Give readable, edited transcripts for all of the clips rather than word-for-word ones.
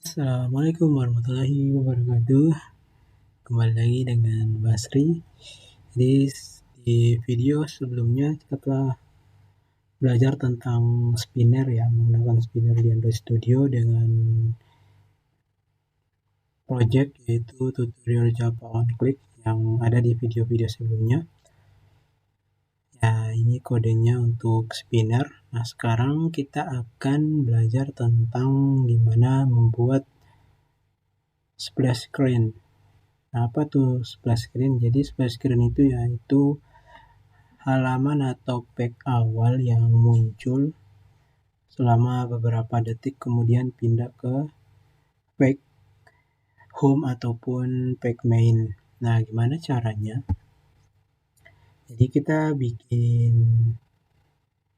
Assalamualaikum warahmatullahi wabarakatuh. Kembali lagi dengan Basri. Jadi di video sebelumnya kita telah belajar tentang spinner ya, menggunakan spinner di Android Studio dengan project yaitu tutorial Java on Click yang ada di video-video sebelumnya. Ya, ini kodenya untuk spinner. Nah, sekarang kita akan belajar tentang gimana membuat splash screen. Nah, apa tuh splash screen? Jadi splash screen itu yaitu halaman atau page awal yang muncul selama beberapa detik kemudian pindah ke page home ataupun page main. Nah, gimana caranya? Jadi kita bikin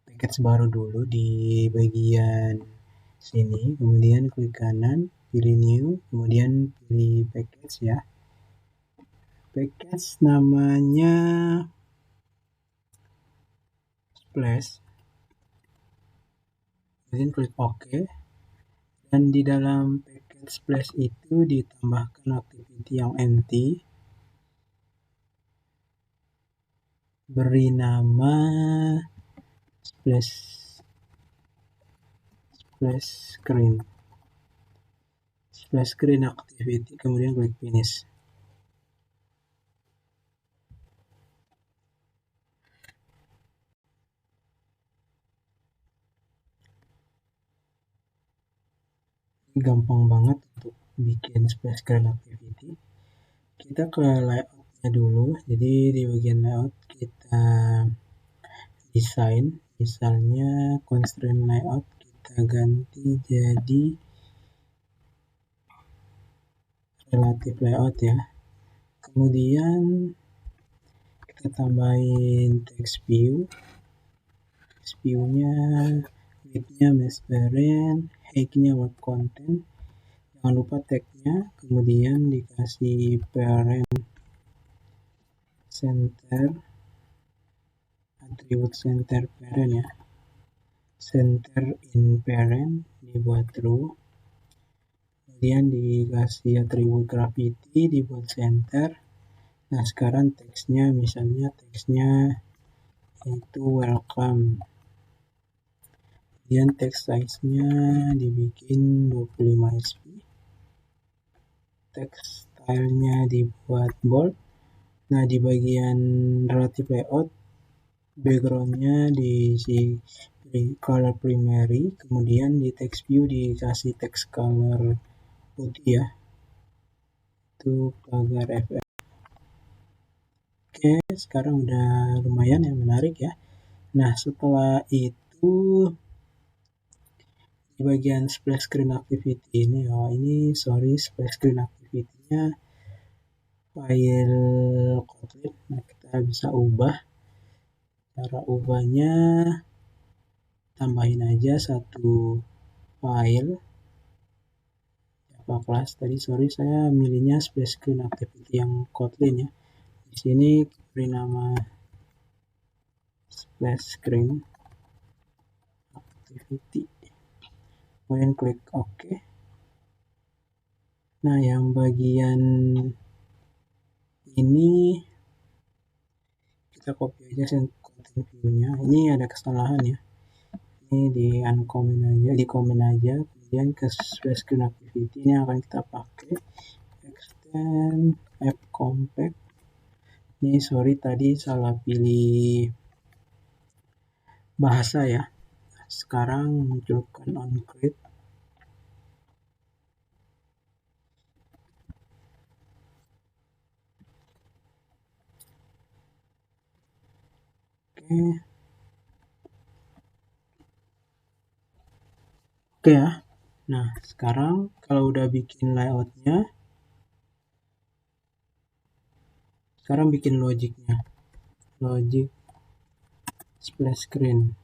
package baru dulu di bagian sini, kemudian klik kanan, pilih new, kemudian pilih package ya. Package namanya Splash. Kemudian klik OK. Dan di dalam package Splash itu ditambahkan activity yang empty. Beri nama Splash Screen. Splash Screen activity, kemudian klik finish. Gampang banget untuk bikin splash screen activity. Kita ke layoutnya dulu. Jadi di bagian layout kita desain, misalnya constraint layout kita ganti jadi relative layout ya. Kemudian kita tambahin text view. Text view-nya width-nya mass parent, height-nya word content. Jangan lupa tag-nya, kemudian dikasih parent center, atribut center parent ya. Center in parent dibuat true. Kemudian dikasih atribut gravity dibuat center. Nah, sekarang teksnya misalnya teksnya itu welcome. Kemudian text size-nya dibikin 25 sp. Text style-nya dibuat bold. Nah, di bagian relative layout background-nya diisi color primary, kemudian di text view dikasih text color putih ya. Itu pagar FF. Oke, sekarang udah lumayan ya, menarik ya. Nah, setelah itu di bagian splash screen activity ini, splash screen activity-nya file Kotlin. Nah, kita bisa ubah. Cara ubahnya tambahin aja satu file Java class. Tadi saya milihnya splash screen activity yang Kotlin ya. Di sini beri nama splash screen activity. Kemudian klik OK. Nah, yang bagian ini kita copy aja content view-nya. Ini ada kesalahan ya. Ini di comment aja. Kemudian ke splash screen activity ini akan kita pakai extend app compact. Ini tadi salah pilih bahasa ya. Sekarang munculkan onCreate. Oke ya. Nah, sekarang kalau udah bikin layoutnya, sekarang bikin logiknya. Logic splash screen.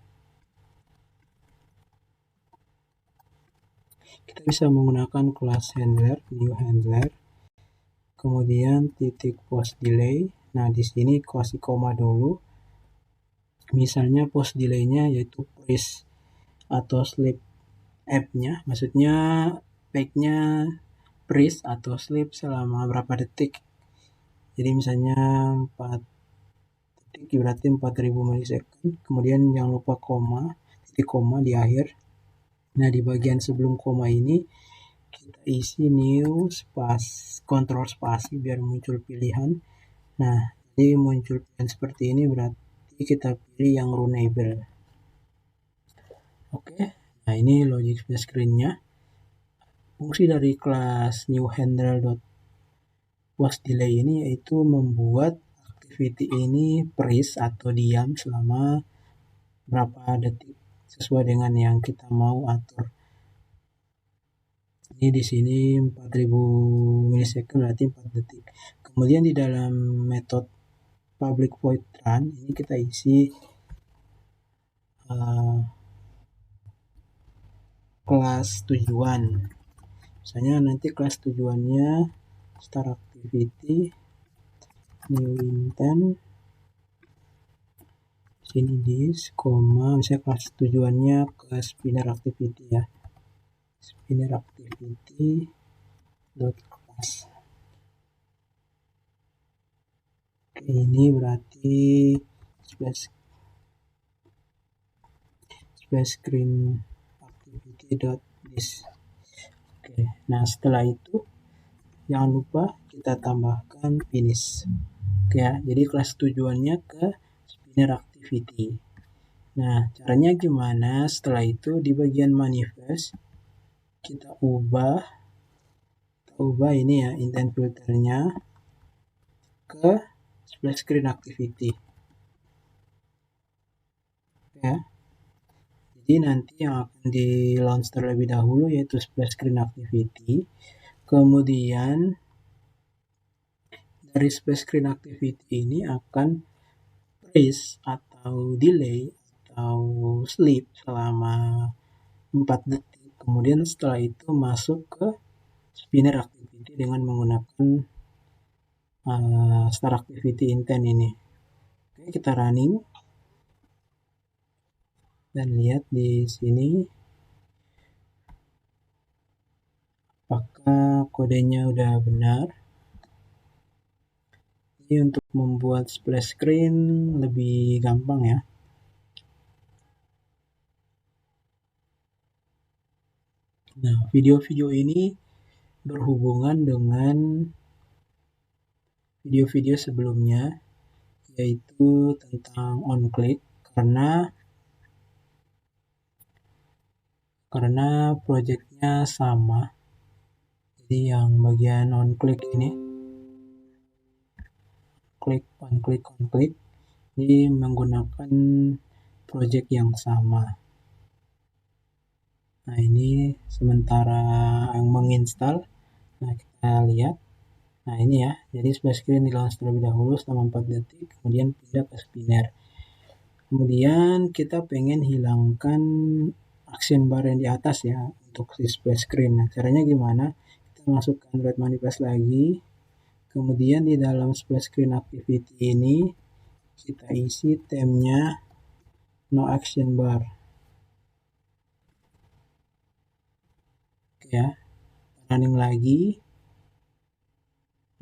Kita bisa menggunakan kelas handler, new handler. Kemudian titik post delay. Nah, di sini kasih koma dulu. Misalnya post delay-nya yaitu freeze atau sleep app-nya. Maksudnya baiknya freeze atau sleep selama berapa detik. Jadi misalnya 4 detik berarti 4000 milisecond. Kemudian jangan lupa koma, titik koma di akhir. Nah, di bagian sebelum koma ini kita isi new kontrol spasi biar muncul pilihan. Nah, jadi muncul pilihan seperti ini berarti kita pilih yang runnable. Oke, nah ini logic space screen-nya. Fungsi dari kelas new handle.wasDelay ini yaitu membuat activity ini freeze atau diam selama berapa detik sesuai dengan yang kita mau atur. Ini di sini 4000 milisecond berarti 4 detik. Kemudian di dalam metode public void run ini kita isi kelas tujuan. Misalnya nanti kelas tujuannya start activity new intent sini this, misalnya kelas tujuannya ke spinner activity ya, spinner activity dot class. Oke, ini berarti splash screen activity dot this. Oke, nah setelah itu jangan lupa kita tambahkan finish. Oke ya, jadi kelas tujuannya ke spinner activity. Nah, caranya gimana? Setelah itu di bagian manifest kita ubah ini ya, intent filternya ke splash screen activity. Ya. Jadi nanti yang akan di launch terlebih dahulu yaitu splash screen activity. Kemudian dari splash screen activity ini akan freeze atau delay atau sleep selama 4 detik. Kemudian setelah itu masuk ke spinner activity dengan menggunakan start activity intent ini. Oke, kita running dan lihat di sini apakah kodenya udah benar. Jadi untuk membuat splash screen lebih gampang ya. Nah, video-video ini berhubungan dengan video-video sebelumnya yaitu tentang on click karena projectnya sama. Jadi yang bagian on click ini on click ini menggunakan project yang sama. Nah, ini sementara yang menginstal. Nah, kita lihat. Nah, ini ya. Jadi splash screen di launch terlebih dahulu selama 4 detik, kemudian pindah ke spinner. Kemudian kita pengen hilangkan action bar yang di atas ya untuk si splash screen. Nah, caranya gimana? Kita masukkan Android manifest lagi. Kemudian di dalam splash screen activity ini kita isi temnya no action bar. Oke ya. Running lagi.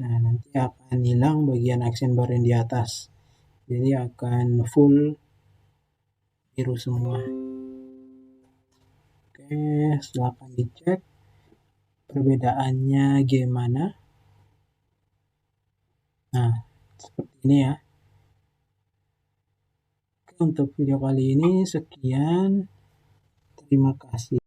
Nah, nanti akan hilang bagian action bar yang di atas. Jadi akan full biru semua. Oke, silakan dicek perbedaannya gimana. Nah, seperti ini ya. Oke, untuk video kali ini sekian. Terima kasih.